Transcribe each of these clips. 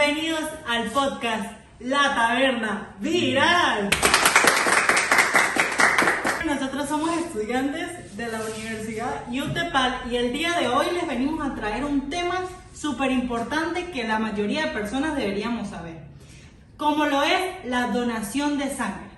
Bienvenidos al podcast La Taberna Viral. Nosotros somos estudiantes de la Universidad UTEPAL y el día de hoy les venimos a traer un tema súper importante que la mayoría de personas deberíamos saber, como lo es la donación de sangre.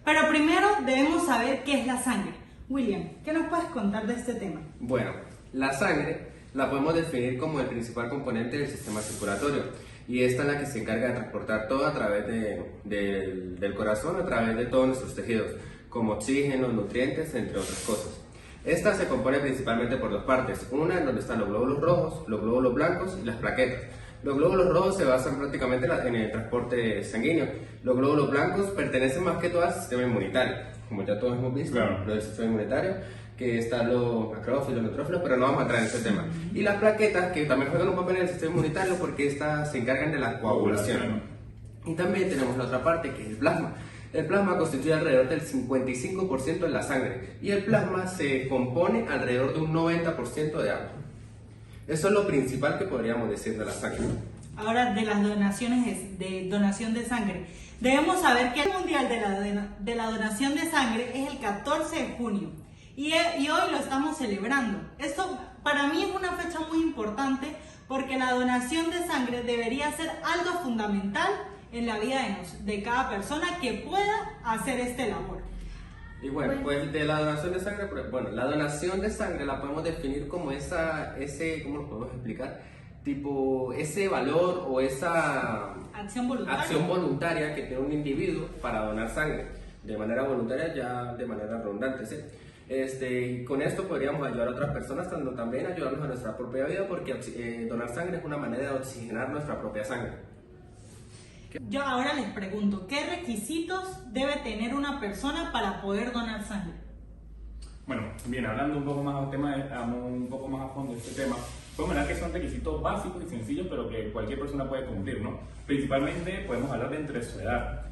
Pero primero debemos saber qué es la sangre. William, ¿qué nos puedes contar de este tema? Bueno, la sangre la podemos definir como el principal componente del sistema circulatorio y esta es la que se encarga de transportar todo a través del corazón, a través de todos nuestros tejidos, como oxígeno, nutrientes, entre otras cosas. Esta se compone principalmente por dos partes, una en donde están los glóbulos rojos, los glóbulos blancos y las plaquetas. Los glóbulos rojos se basan prácticamente en el transporte sanguíneo. Los glóbulos blancos pertenecen más que todo al sistema inmunitario, como ya todos hemos visto, claro, lo del sistema inmunitario, que están los macrófilos, neutrófilos, pero no vamos a entrar en ese tema. Y las plaquetas, que también juegan un papel en el sistema inmunitario porque estas se encargan de la coagulación. Y también tenemos la otra parte, que es el plasma. El plasma constituye alrededor del 55% de la sangre y el plasma se compone alrededor de un 90% de agua. Eso es lo principal que podríamos decir de la sangre. Ahora, de las donaciones de donación de sangre. Debemos saber que el Mundial de la Donación de Sangre es el 14 de junio y hoy lo estamos celebrando. Esto para mí es una fecha muy importante porque la donación de sangre debería ser algo fundamental en la vida de cada persona que pueda hacer este labor. Y bueno, pues de la donación de sangre, bueno, la donación de sangre la podemos definir como ¿cómo lo podemos explicar? Tipo, ese valor o esa acción voluntaria que tiene un individuo para donar sangre, de manera voluntaria, ya de manera redundante, ¿sí? Y con esto podríamos ayudar a otras personas, también ayudarnos a nuestra propia vida, porque donar sangre es una manera de oxigenar nuestra propia sangre. Yo ahora les pregunto, ¿qué requisitos debe tener una persona para poder donar sangre? Bueno, bien, hablando un poco más un poco más a fondo de este tema, podemos hablar que son requisitos básicos y sencillos, pero que cualquier persona puede cumplir, ¿no? Principalmente podemos hablar de entre su edad.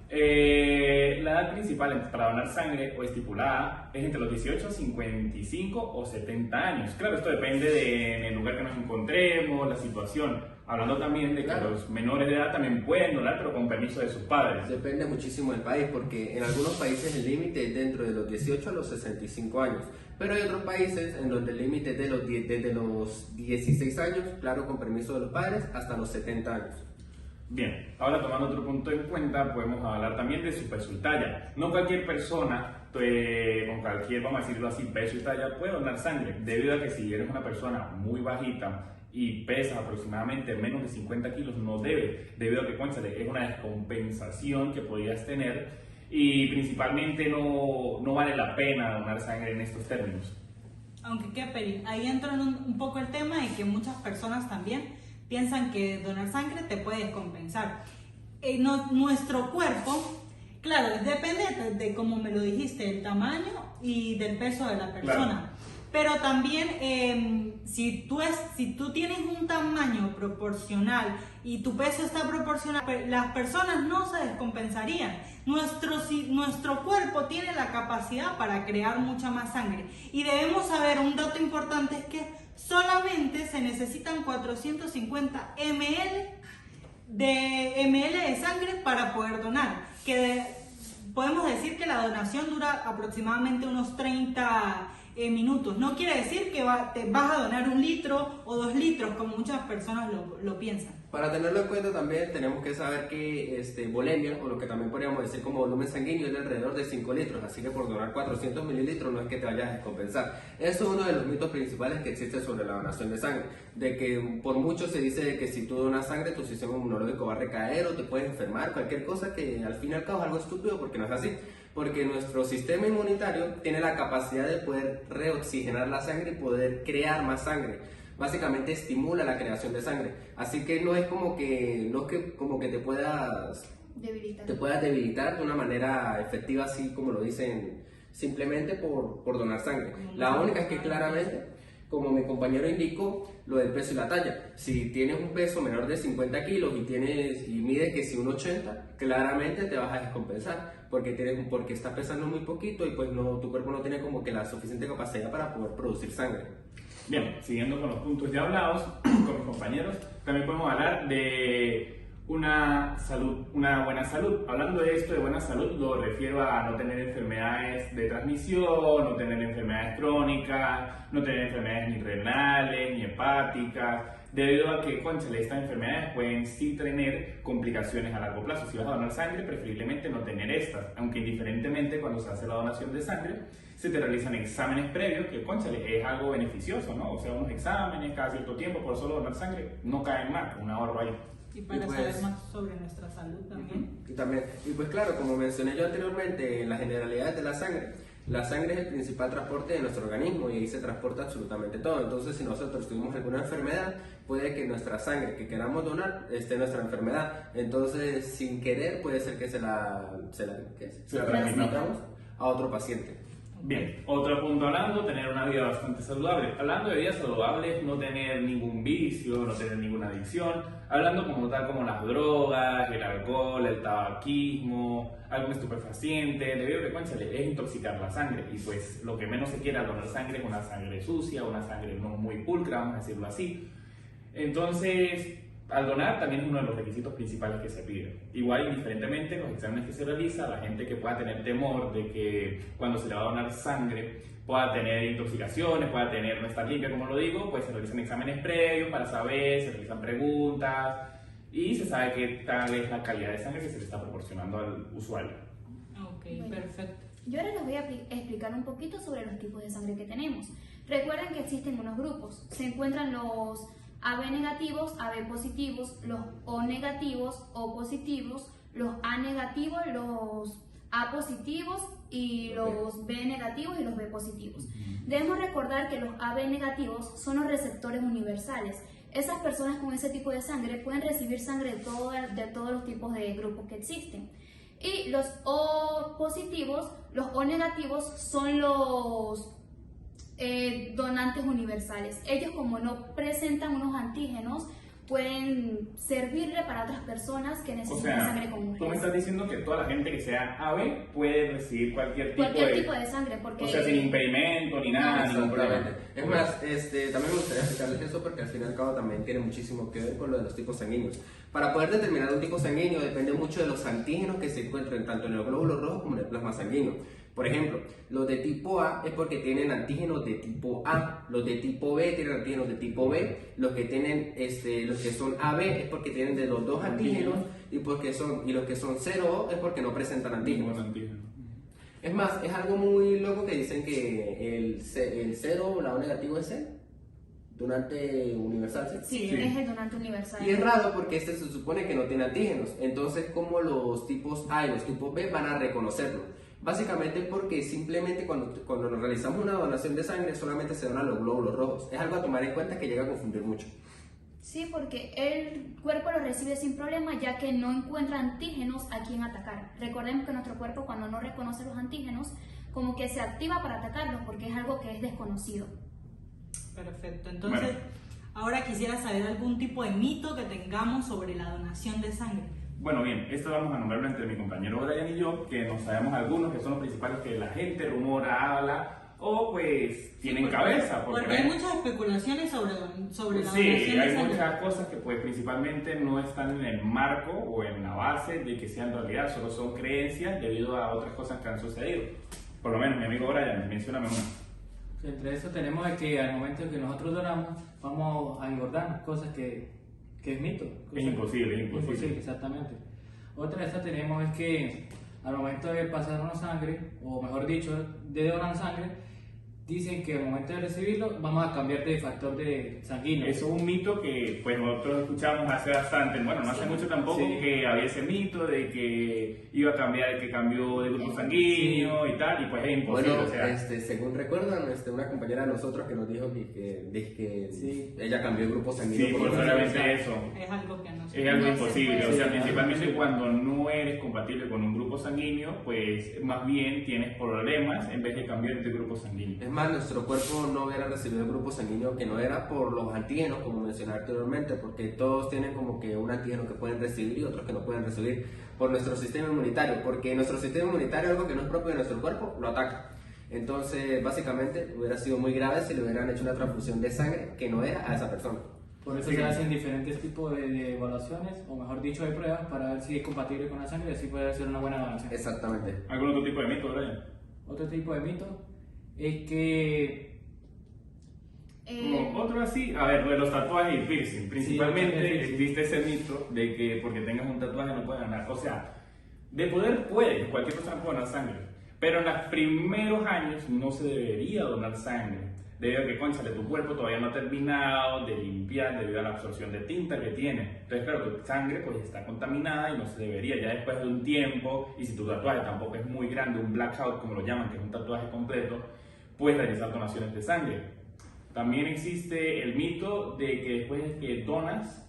La edad principal para donar sangre o estipulada es entre los 18, 55 o 70 años. Claro, esto depende del lugar que nos encontremos, la situación. Hablando también de que los menores de edad también pueden donar, pero con permiso de sus padres. Depende muchísimo del país, porque en algunos países el límite es dentro de los 18 a los 65 años. Pero hay otros países en donde el límite es desde los 16 años, claro, con permiso de los padres, hasta los 70 años. Bien, ahora tomando otro punto en cuenta, podemos hablar también de su peso y talla. No cualquier persona, con cualquier, vamos a decirlo así, peso y talla puede donar sangre, debido a que si eres una persona muy bajita y pesas aproximadamente menos de 50 kilos, no debe, debido a que, cuéntale, es una descompensación que podrías tener y principalmente no vale la pena donar sangre en estos términos. Aunque qué peli, ahí entra un poco el tema de que muchas personas también piensan que donar sangre te puede descompensar. Nuestro cuerpo, claro, depende de como me lo dijiste, el tamaño y del peso de la persona. Claro. Pero también si tú tienes un tamaño proporcional y tu peso está proporcional, las personas no se descompensarían. Nuestro cuerpo tiene la capacidad para crear mucha más sangre. Y debemos saber, un dato importante es que solamente se necesitan 450 ml de sangre para poder donar. Podemos decir que la donación dura aproximadamente unos 30 minutos. No quiere decir que te vas a donar 1 litro o 2 litros, como muchas personas lo piensan. Para tenerlo en cuenta también tenemos que saber que volemia, o lo que también podríamos decir como volumen sanguíneo, es de alrededor de 5 litros, así que por donar 400 mililitros no es que te vayas a descompensar. Eso es uno de los mitos principales que existe sobre la donación de sangre, de que por mucho se dice de que si tú donas sangre tu sistema inmunológico va a recaer o te puedes enfermar, cualquier cosa, que al fin y al cabo es algo estúpido, porque no es así. Porque nuestro sistema inmunitario tiene la capacidad de poder reoxigenar la sangre y poder crear más sangre. Básicamente estimula la creación de sangre. Así que no es como que te puedas debilitar de una manera efectiva, así como lo dicen, simplemente por donar sangre. La única es que claramente, como mi compañero indicó, lo del peso y la talla. Si tienes un peso menor de 50 kilos y mides que si 1,80, claramente te vas a descompensar porque estás pesando muy poquito y pues tu cuerpo no tiene como que la suficiente capacidad para poder producir sangre. Bien, siguiendo con los puntos ya hablados con mis compañeros, también podemos hablar de una salud, una buena salud. Hablando de esto de buena salud, lo refiero a no tener enfermedades de transmisión, no tener enfermedades crónicas, no tener enfermedades ni renales, ni hepáticas, debido a que, cónchale, estas enfermedades pueden sí tener complicaciones a largo plazo. Si vas a donar sangre, preferiblemente no tener estas, aunque indiferentemente cuando se hace la donación de sangre, se te realizan exámenes previos, que, cónchale, es algo beneficioso, ¿no? O sea, unos exámenes cada cierto tiempo por solo donar sangre, no caen mal, un ahorro ahí. Y para pues, saber más sobre nuestra salud también. Y pues claro, como mencioné yo anteriormente, en las generalidades de la sangre es el principal transporte de nuestro organismo y ahí se transporta absolutamente todo. Entonces, si nosotros tuvimos alguna enfermedad, puede que nuestra sangre que queramos donar esté en nuestra enfermedad. Entonces, sin querer, puede ser que se la transmitamos a otro paciente. Bien, otro punto hablando, tener una vida bastante saludable. Hablando de vida saludable, no tener ningún vicio, no tener ninguna adicción. Hablando como tal como las drogas, el alcohol, el tabaquismo, algún estupefaciente, debido a que, cónchale, es intoxicar la sangre. Y pues lo que menos se quiere al donar sangre es una sangre sucia, una sangre no muy pulcra, vamos a decirlo así. Entonces, al donar también es uno de los requisitos principales que se pide. Igual, indiferentemente, los exámenes que se realizan, la gente que pueda tener temor de que cuando se le va a donar sangre pueda tener intoxicaciones, pueda tener no estar limpia, como lo digo, pues se realizan exámenes previos para saber, se realizan preguntas y se sabe que tal es la calidad de sangre que se le está proporcionando al usuario. Ok, Bueno, perfecto. Yo ahora les voy a explicar un poquito sobre los tipos de sangre que tenemos. Recuerden que existen unos grupos. Se encuentran los AB negativos, AB positivos, los O negativos, O positivos, los A negativos, los A positivos y los B negativos y los B positivos. Debemos recordar que los AB negativos son los receptores universales. Esas personas con ese tipo de sangre pueden recibir sangre de todos los tipos de grupos que existen. Y los O positivos, los O negativos son los donantes universales. Ellos, como no presentan unos antígenos, pueden servirle para otras personas que necesitan sangre común. Tú me estás diciendo que toda la gente que sea AB puede recibir cualquier tipo de sangre, porque o sea, sin impedimento ni nada, ningún problema. Es más, también me gustaría explicarles eso porque al fin y al cabo también tiene muchísimo que ver con lo de los tipos sanguíneos. Para poder determinar un tipo sanguíneo depende mucho de los antígenos que se encuentran tanto en los glóbulos rojos como en el plasma sanguíneo. Por ejemplo, los de tipo A es porque tienen antígenos de tipo A, los de tipo B tienen antígenos de tipo B, los que tienen los que son AB es porque tienen de los dos antígenos y los que son 0O es porque no presentan antígenos. Es más, es algo muy loco que dicen que el 0, la O negativo es el donante universal. Sí, es el donante universal. Y es raro porque se supone que no tiene antígenos. Entonces, ¿cómo los tipos A y los tipos B van a reconocerlo? Básicamente porque simplemente cuando nos realizamos una donación de sangre solamente se donan los glóbulos rojos. Es algo a tomar en cuenta que llega a confundir mucho. Sí, porque el cuerpo lo recibe sin problema, ya que no encuentra antígenos a quien atacar. Recordemos que nuestro cuerpo, cuando no reconoce los antígenos, como que se activa para atacarlos porque es algo que es desconocido. Perfecto. Entonces, Bueno. ahora quisiera saber algún tipo de mito que tengamos sobre la donación de sangre. Bueno, bien, esto vamos a nombrarlo entre mi compañero Brian y yo, que nos sabemos algunos que son los principales que la gente rumora, habla o pues tienen cabeza. Porque hay muchas especulaciones sobre la donación sí, de sangre. hay muchas cosas que pues principalmente no están en el marco o en la base de que sean realidad, solo son creencias debido a otras cosas que han sucedido. Por lo menos mi amigo Brian, mencióname una. Entre eso tenemos de que al momento en que nosotros donamos vamos a engordar, cosas que es mito. Es imposible, exactamente. Otra de esas tenemos es que al momento de pasar una sangre, o mejor dicho, de donar sangre, dicen que al momento de recibirlo vamos a cambiar de factor de sanguíneo. Eso es un mito que pues nosotros escuchamos hace bastante, bueno, no hace mucho tampoco, que había ese mito de que iba a cambiar, que cambió de grupo sanguíneo y tal, y pues es imposible. Bueno, o sea, según recuerdan, una compañera de nosotros que nos dijo que ella cambió de grupo sanguíneo. sí, por pues los solamente años. eso. Es algo que no se Es algo No se imposible, puede. o sea, Sí, principalmente cuando no eres compatible con un grupo sanguíneo, pues más bien tienes problemas en vez de cambiar de grupo sanguíneo. Es más, nuestro cuerpo no hubiera recibido el grupo sanguíneo que no era por los antígenos, como mencioné anteriormente, porque todos tienen como que un antígeno que pueden recibir y otros que no pueden recibir por nuestro sistema inmunitario, porque nuestro sistema inmunitario, algo que no es propio de nuestro cuerpo, lo ataca. Entonces, básicamente, hubiera sido muy grave si le hubieran hecho una transfusión de sangre que no era a esa persona. Por eso Sí. se hacen diferentes tipos de evaluaciones, o mejor dicho, de pruebas para ver si es compatible con la sangre y así puede ser una buena donación. Exactamente. ¿Algún otro tipo de mito, Brian? Otro tipo de mito es que Como otro así, a ver, lo de los tatuajes y piercing. Principalmente piercing. existe ese mito de que porque tengas un tatuaje no puedes ganar. O sea, de poder puede, cualquier persona puede donar sangre. Pero en los primeros años no se debería donar sangre. Debido a que, cónchale, tu cuerpo todavía no ha terminado de limpiar debido a la absorción de tinta que tiene. Entonces, claro, tu sangre pues está contaminada y no se debería. Ya después de un tiempo, y si tu tatuaje tampoco es muy grande, un blackout como lo llaman, que es un tatuaje completo, puedes realizar donaciones de sangre. También existe el mito de que después de que donas,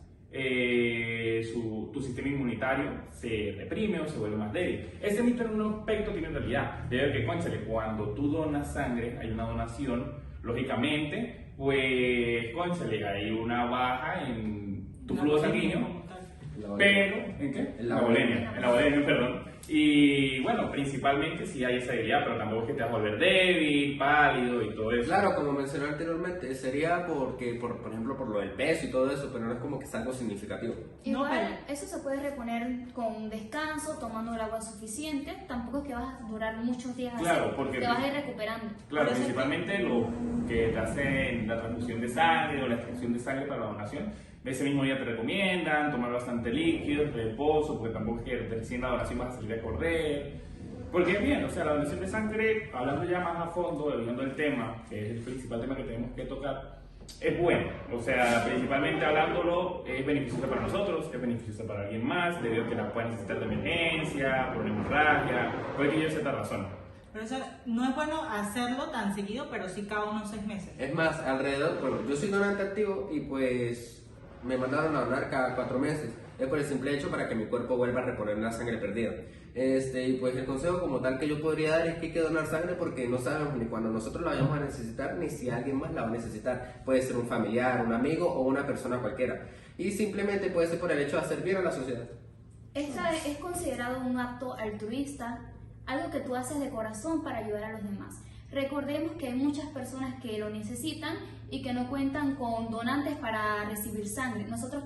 tu sistema inmunitario se reprime o se vuelve más débil. Ese mito en un aspecto tiene realidad. Debido a que, cónchale, cuando tú donas sangre, hay una donación, lógicamente, pues, cónchale, hay una baja en tu La flujo bulimia sanguíneo, como tal. pero, ¿en qué? En la En la bulimia, perdón. Y bueno, principalmente sí hay esa debilidad, pero tampoco es que te vas a volver débil, pálido y todo eso. Claro, como mencioné anteriormente, sería porque, por ejemplo, por lo del peso y todo eso, pero no es como que es algo significativo. Igual, No, pero- eso se puede reponer con descanso, tomando el agua suficiente. Tampoco es que vas a durar muchos días Claro, así. porque- Te vas a ir recuperando. Claro, Por eso principalmente lo que te hacen la transfusión de sangre o la extracción de sangre para la donación. Ese mismo día te recomiendan tomar bastante líquido, reposo, porque tampoco es que recién la donación vas a salir a correr. Porque es bien, o sea, la donación de sangre, hablando ya más a fondo, viendo el tema, que es el principal tema que tenemos que tocar, es bueno. O sea, principalmente hablándolo, es beneficioso para nosotros, es beneficioso para alguien más, debido a que la pueden necesitar de emergencia, por una hemorragia, puede que yo cierta razón. Pero eso no es bueno hacerlo tan seguido, pero sí cada unos 6 meses. Es más, alrededor, bueno, yo soy donante activo y pues me mandaron a donar cada 4 meses. Es por el simple hecho para que mi cuerpo vuelva a reponer la sangre perdida. Y pues el consejo como tal que yo podría dar es que hay que donar sangre porque no sabemos ni cuando nosotros la vayamos a necesitar ni si alguien más la va a necesitar. Puede ser un familiar, un amigo o una persona cualquiera. Y simplemente puede ser por el hecho de hacer bien a la sociedad. Esta es considerado un acto altruista, algo que tú haces de corazón para ayudar a los demás. Recordemos que hay muchas personas que lo necesitan y que no cuentan con donantes para recibir sangre. Nosotros,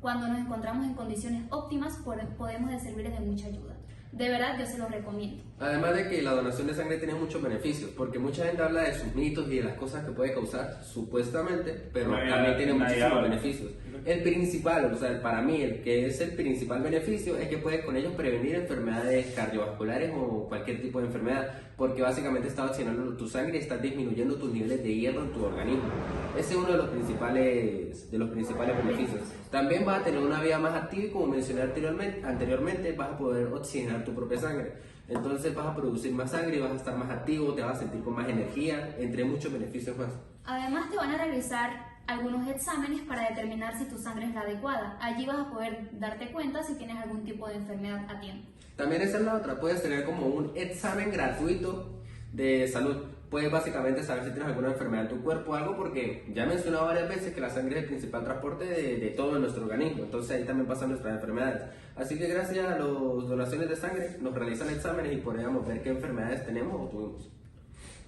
cuando nos encontramos en condiciones óptimas, podemos servirles de mucha ayuda. De verdad, yo se los recomiendo. Además de que la donación de sangre tiene muchos beneficios, porque mucha gente habla de sus mitos y de las cosas que puede causar, supuestamente, pero también tiene muchísimos beneficios. El principal, o sea, para mí, el que es el principal beneficio es que puedes con ellos prevenir enfermedades cardiovasculares o cualquier tipo de enfermedad, porque básicamente estás oxigenando tu sangre y estás disminuyendo tus niveles de hierro en tu organismo. Ese es uno de los principales beneficios. También vas a tener una vida más activa y como mencioné anteriormente vas a poder oxigenar tu propia sangre. Entonces vas a producir más sangre y vas a estar más activo, te vas a sentir con más energía, entre muchos beneficios más. Además, te van a realizar algunos exámenes para determinar si tu sangre es la adecuada. Allí vas a poder darte cuenta si tienes algún tipo de enfermedad a tiempo. También esa es la otra, puedes tener como un examen gratuito de salud. Puedes básicamente saber si tienes alguna enfermedad en tu cuerpo o algo, porque ya he mencionado varias veces que la sangre es el principal transporte de todo nuestro organismo, entonces ahí también pasan nuestras enfermedades. Así que gracias a las donaciones de sangre nos realizan exámenes y podemos ver qué enfermedades tenemos o tuvimos.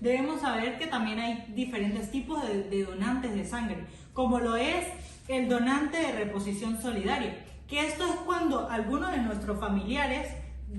Debemos saber que también hay diferentes tipos de donantes de sangre, como lo es el donante de reposición solidaria, que esto es cuando alguno de nuestros familiares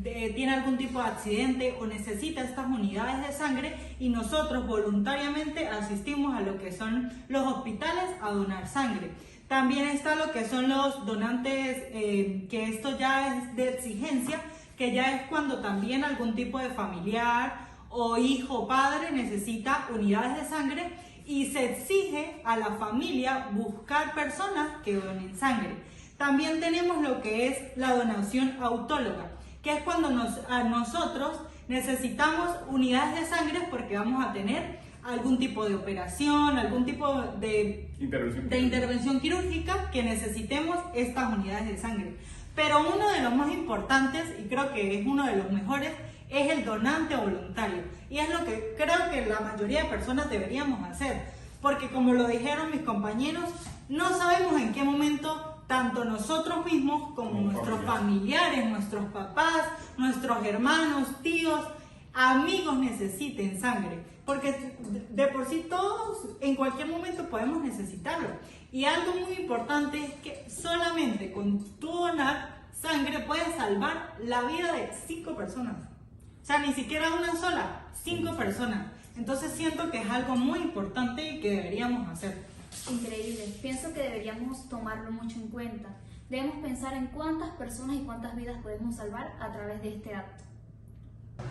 tiene algún tipo de accidente o necesita estas unidades de sangre y nosotros voluntariamente asistimos a lo que son los hospitales a donar sangre. También está lo que son los donantes, que esto ya es de exigencia, que ya es cuando también algún tipo de familiar o hijo o padre necesita unidades de sangre y se exige a la familia buscar personas que donen sangre. También tenemos lo que es la donación autóloga, que es cuando nosotros necesitamos unidades de sangre porque vamos a tener algún tipo de operación, algún tipo de intervención quirúrgica que necesitemos estas unidades de sangre. Pero uno de los más importantes, y creo que es uno de los mejores, es el donante voluntario. Y es lo que creo que la mayoría de personas deberíamos hacer. Porque como lo dijeron mis compañeros, no sabemos en qué momento tanto nosotros mismos como nuestros familiares, nuestros papás, nuestros hermanos, tíos, amigos necesiten sangre. Porque de por sí todos en cualquier momento podemos necesitarlo. Y algo muy importante es que solamente con tu donar sangre puedes salvar la vida de 5 personas. O sea, ni siquiera una sola, 5 personas. Entonces siento que es algo muy importante y que deberíamos hacer. Increíble. Pienso que deberíamos tomarlo mucho en cuenta. Debemos pensar en cuántas personas y cuántas vidas podemos salvar a través de este acto.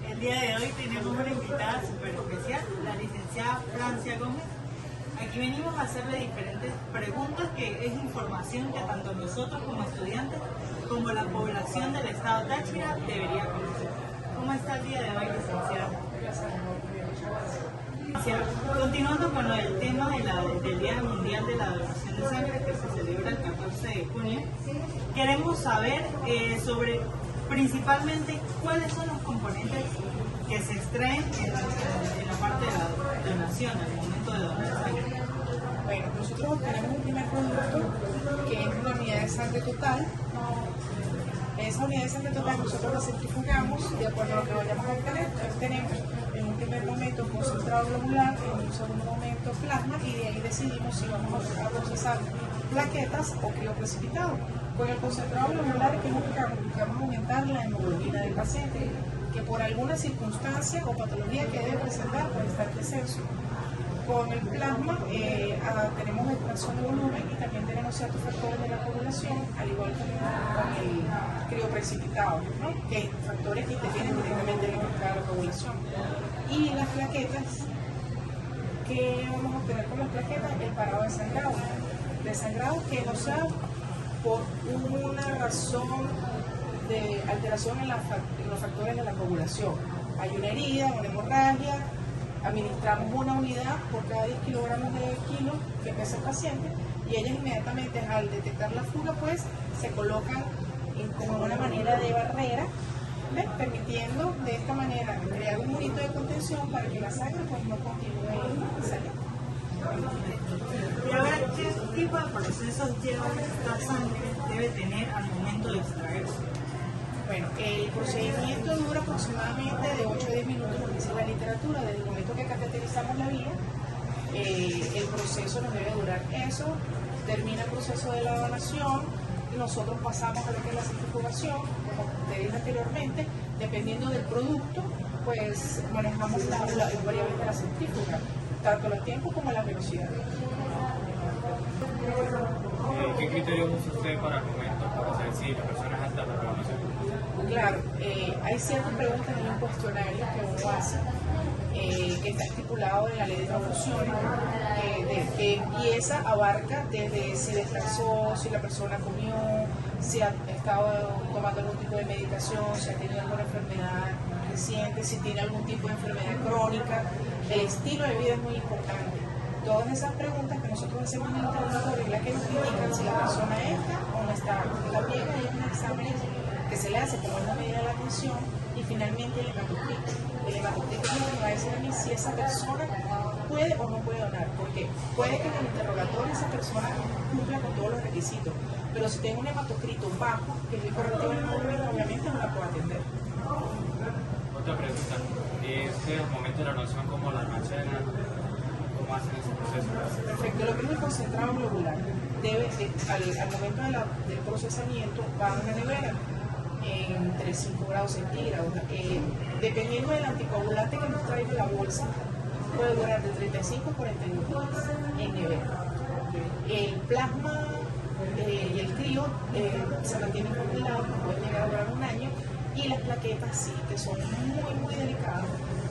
El día de hoy tenemos una invitada súper especial, la licenciada Francia Gómez. Aquí venimos a hacerle diferentes preguntas que es información que tanto nosotros como estudiantes como la población del estado Táchira debería conocer. ¿Cómo está el día de hoy, licenciada? Continuando con el tema del Día Mundial de la Donación de Sangre que se celebra el 14 de junio, queremos saber sobre principalmente cuáles son los componentes que se extraen en la parte de la donación, al momento de donar sangre. Bueno, nosotros obtenemos un primer producto que es una unidad de sangre total. Esa unidad de sangre total nosotros la centrifugamos de acuerdo a lo que vayamos a obtener. Entonces tenemos en un primer momento concentrado globular, en un segundo momento plasma y de ahí decidimos si vamos a procesar plaquetas o crioprecipitado. Con el concentrado globular, ¿qué buscamos? Buscamos aumentar la hemoglobina del paciente, que por alguna circunstancia o patología que debe presentar puede estar en descenso. Con el plasma tenemos expansión de volumen y también tenemos ciertos factores de la coagulación, al igual que con el crioprecipitado, ¿no? Que hay factores que intervienen directamente en la coagulación. Y las plaquetas, ¿qué vamos a obtener con las plaquetas? El parado de sangrado que no sea por una razón de alteración en los factores de la coagulación. Hay una herida, una hemorragia, administramos una unidad por cada 10 kilogramos de kilo que pesa el paciente y ellas inmediatamente al detectar la fuga pues se colocan como una manera de barrera, ¿ves? Permitiendo de esta manera crear un murito de contención para que la sangre pues no continúe saliendo. Y ahora, ¿qué tipo de procesos lleva esta sangre debe tener al momento de extraerse? Bueno, el procedimiento dura aproximadamente de 8 a 10 minutos, lo dice la literatura, desde el momento que cateterizamos la vía, el proceso nos debe durar eso, termina el proceso de la donación, nosotros pasamos a lo que es la centrifugación, como te dije anteriormente, dependiendo del producto, pues manejamos las variables de la centrífuga, tanto los tiempos como la velocidad. ¿Qué criterios usa usted para el momento para saber si la persona es apta para la donación? Claro, hay ciertas preguntas en un cuestionario que uno hace, que está estipulado en la ley de transfusiones, que abarca desde si descansó, si la persona comió, si ha estado tomando algún tipo de medicación, si ha tenido alguna enfermedad reciente, si tiene algún tipo de enfermedad crónica. El estilo de vida es muy importante. Todas esas preguntas que nosotros hacemos en el interrogatorio es la que nos indican si la persona está o no está. También hay un examen que se le hace como una medida de la atención y finalmente el hematocrito. El hematocrito es lo que me va a decir a mí si esa persona puede o no puede donar, porque puede que en el interrogatorio esa persona cumpla con todos los requisitos, pero si tengo un hematocrito bajo, que es el correctivo del hemoglobina, obviamente no la puedo atender. Otra pregunta, ¿ustedes al momento de la donación cómo la almacenan? ¿Cómo hacen ese proceso? Perfecto, lo que es el concentrado globular, al momento del procesamiento va a una nevera entre 5 grados centígrados. Dependiendo del anticoagulante que nos traiga la bolsa, puede durar de 35 a 41 días en nevera. El plasma y el crío se mantienen congelados, pueden llegar a durar un año, y las plaquetas sí, que son muy delicadas,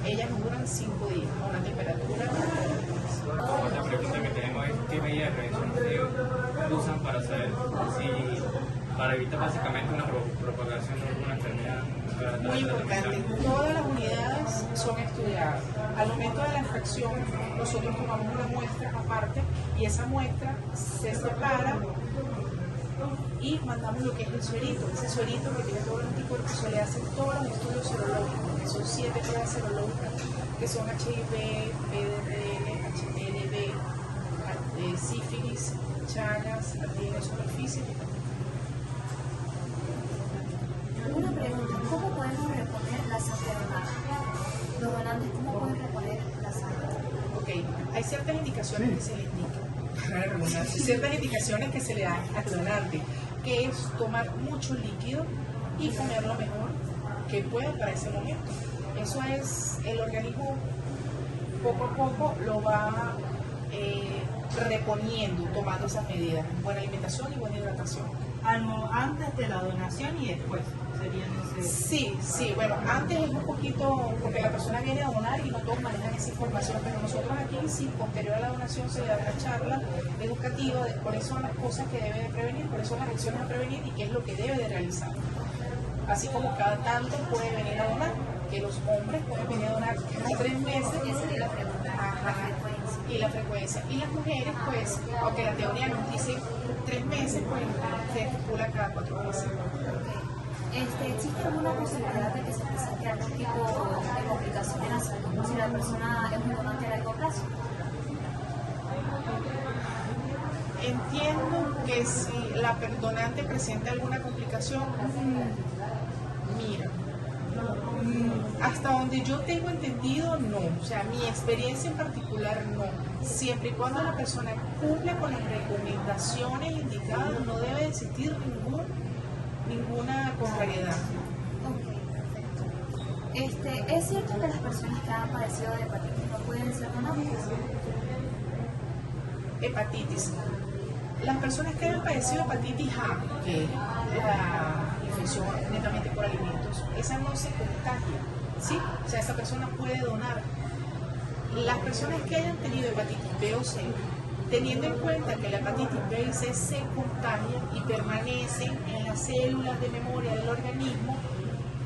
ellas nos duran 5 días a una temperatura. Otra pregunta que tenemos es ¿qué medidas de prevención ustedes usan para saber si, para evitar básicamente una propagación de alguna enfermedad? Muy importante, todas las unidades son estudiadas. Al momento de la extracción, nosotros tomamos una muestra aparte y esa muestra se separa y mandamos lo que es el suerito. Ese suerito que tiene todos los anticuerpos se le hacen todos los estudios serológicos, que son 7 pruebas serológicas, que son HIV, PDRN, HLV, sífilis, Chagas, antígenos superficie. Una pregunta, ¿cómo podemos reponer la sangre donada? Los donantes, ¿cómo pueden reponer la sangre? Ok, hay ciertas indicaciones que se les indican. la redundancia, ciertas indicaciones que se le dan al donante, que es tomar mucho líquido y comer lo mejor que pueda para ese momento. Eso es, el organismo poco a poco lo va reponiendo, tomando esas medidas, buena alimentación y buena hidratación. Antes de la donación y después serían ese... Sí, bueno, antes es un poquito, porque la persona viene a donar y no todos manejan esa información, pero nosotros aquí sí, posterior a la donación se le da una charla educativa de cuáles son las cosas que debe de prevenir, cuáles son las acciones a prevenir y qué es lo que debe de realizar. Así como cada tanto puede venir a donar, que los hombres pueden venir a donar cada 3 meses. Esa sería la pregunta, la frecuencia. Y la frecuencia. Y las mujeres, pues, aunque la teoría nos dice 3 meses, pues se estipula cada 4 meses. ¿Existe alguna posibilidad de que se presente algún tipo de complicación en la salud si la persona es un donante a largo plazo? Entiendo que si la donante presenta alguna complicación, mira, hasta donde yo tengo entendido, no. O sea, mi experiencia en particular, no. Siempre y cuando la persona cumple con las recomendaciones indicadas, no debe existir ninguna contrariedad. Ok, perfecto. ¿Es cierto que las personas que han padecido de hepatitis no pueden ser donantes? Hepatitis. Las personas que han padecido hepatitis A, que es la infección netamente por alimentos, esa no se contagia, ¿sí? O sea, esa persona puede donar. Las personas que hayan tenido hepatitis B o C, teniendo en cuenta que la hepatitis B y C se contagian y permanecen en las células de memoria del organismo,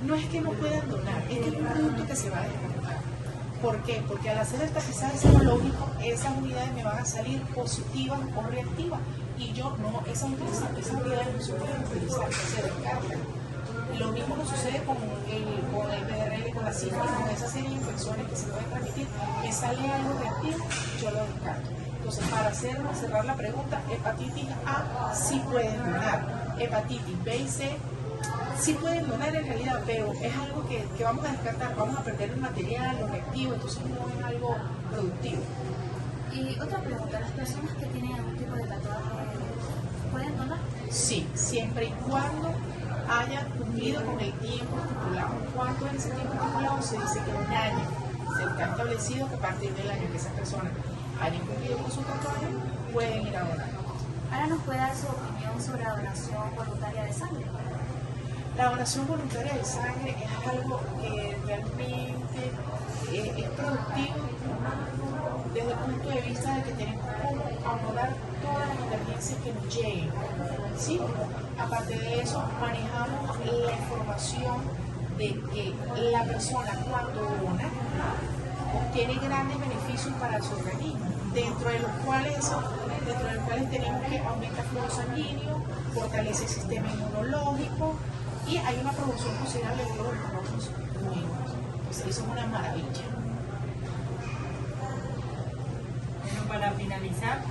no es que no puedan donar, es que es un producto que se va a descartar. ¿Por qué? Porque al hacer el tapizaje serológico, esas unidades me van a salir positivas o reactivas. Y yo no, esas unidades no se pueden utilizar, se descartan. Lo mismo nos sucede con el PDRL, con la sífilis, con esa serie de infecciones que se pueden transmitir. Me sale algo reactivo, yo lo descarto. Entonces, para cerrar la pregunta, hepatitis A sí pueden donar, hepatitis B y C sí pueden donar en realidad, pero es algo que vamos a descartar, vamos a perder el material, lo reactivo, entonces no es algo productivo. Y otra pregunta, ¿las personas que tienen algún tipo de tatuaje pueden donar? Sí, siempre y cuando hayan cumplido con el tiempo estipulado. ¿Cuánto es ese tiempo estipulado? Se dice que 1 año. Se está establecido que a partir del año que esas personas hayan cumplido con su tatuaje, pueden ir a donar. Ahora nos puede dar su opinión sobre la donación voluntaria de sangre. La donación voluntaria de sangre es algo que realmente es productivo desde el punto de vista de que tenemos que abordar todas las emergencias que nos lleguen. ¿Sí? Aparte de eso, manejamos la información de que la persona cuando dona obtiene grandes beneficios para su organismo, dentro de los cuales tenemos que aumentar el flujo sanguíneo, fortalece el sistema inmunológico y hay una producción considerable de glóbulos nuevos. Pues eso es una maravilla. Bueno, para finalizar,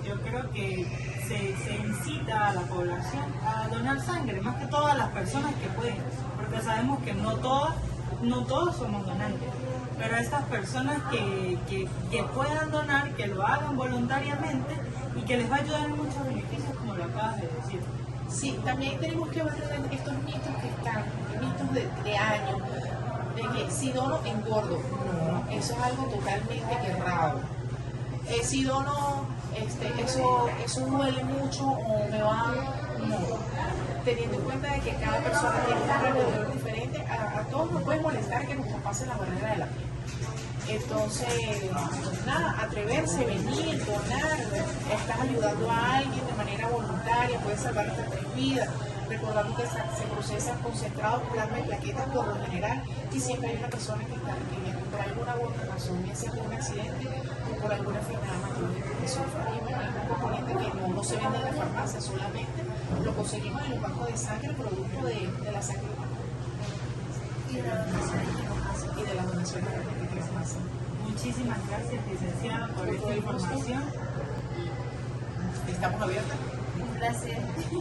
yo creo que se incita a la población a donar sangre, más que todas las personas que pueden, porque sabemos que no todos somos donantes, pero estas personas que puedan donar, que lo hagan voluntariamente y que les va a ayudar en muchos beneficios, como lo acabas de decir. Sí, también tenemos que ver estos mitos que están, mitos de años, de que si dono engordo. No, eso es algo totalmente errado. Si dono, eso duele mucho o me va, no. Teniendo en cuenta de que cada persona tiene un rango de dolor diferente, a todos nos puede molestar que nos traspase la barrera de la piel. Entonces, nada, atreverse, venir, donar, estás ayudando a alguien de manera voluntaria, puedes salvar hasta 3 vidas. Recordando que se procesan concentrados, plasma y plaquetas por lo general, y siempre hay una persona que está requiriendo por alguna u otra razón, ya sea por un accidente o por alguna enfermedad mayor que sufra. Y bueno, hay un componente que no se vende en la farmacia, solamente lo conseguimos en los bancos de sangre, producto de la sangre Y de la donación de y de las donaciones que se hacen. Muchísimas gracias, licenciada, por esta información. Estamos abiertas. Un placer.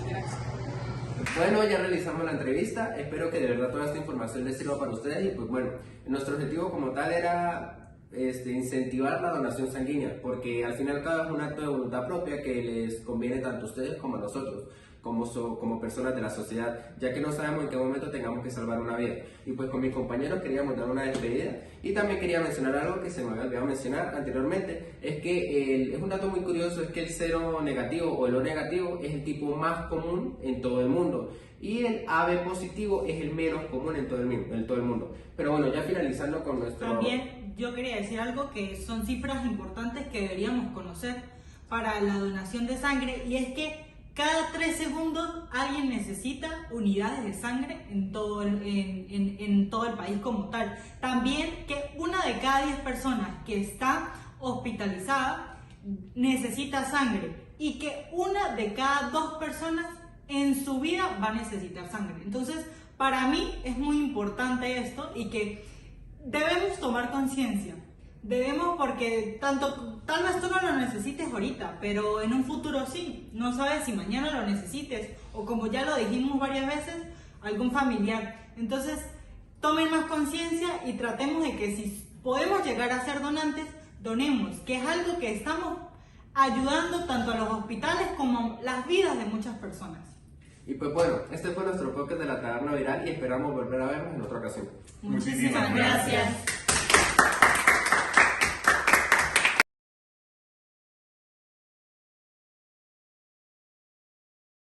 Gracias. Bueno, ya realizamos la entrevista, espero que de verdad toda esta información les sirva para ustedes y pues bueno, nuestro objetivo como tal era incentivar la donación sanguínea, porque al final cada es un acto de voluntad propia que les conviene tanto a ustedes como a nosotros, como personas de la sociedad, ya que no sabemos en qué momento tengamos que salvar una vida. Y pues con mis compañeros queríamos dar una despedida, y también quería mencionar algo que se me había olvidado mencionar anteriormente, es que es un dato muy curioso, es que el cero negativo o el O negativo es el tipo más común en todo el mundo, y el AB positivo es el menos común en todo el mundo. Pero bueno, ya finalizando con nuestro... También yo quería decir algo que son cifras importantes que deberíamos conocer para la donación de sangre, y es que cada 3 segundos alguien necesita unidades de sangre en todo el país como tal. También que 1 de cada 10 personas que está hospitalizada necesita sangre, y que 1 de cada 2 personas en su vida va a necesitar sangre. Entonces, para mí es muy importante esto, y que debemos tomar conciencia. Debemos, porque tal vez tú no lo necesites ahorita, pero en un futuro sí. No sabes si mañana lo necesites, o como ya lo dijimos varias veces, algún familiar. Entonces, tomen más conciencia y tratemos de que si podemos llegar a ser donantes, donemos, que es algo que estamos ayudando tanto a los hospitales como las vidas de muchas personas. Y pues bueno, este fue nuestro podcast de la Taberna Viral, y esperamos volver a vernos en otra ocasión. Muchísimas gracias.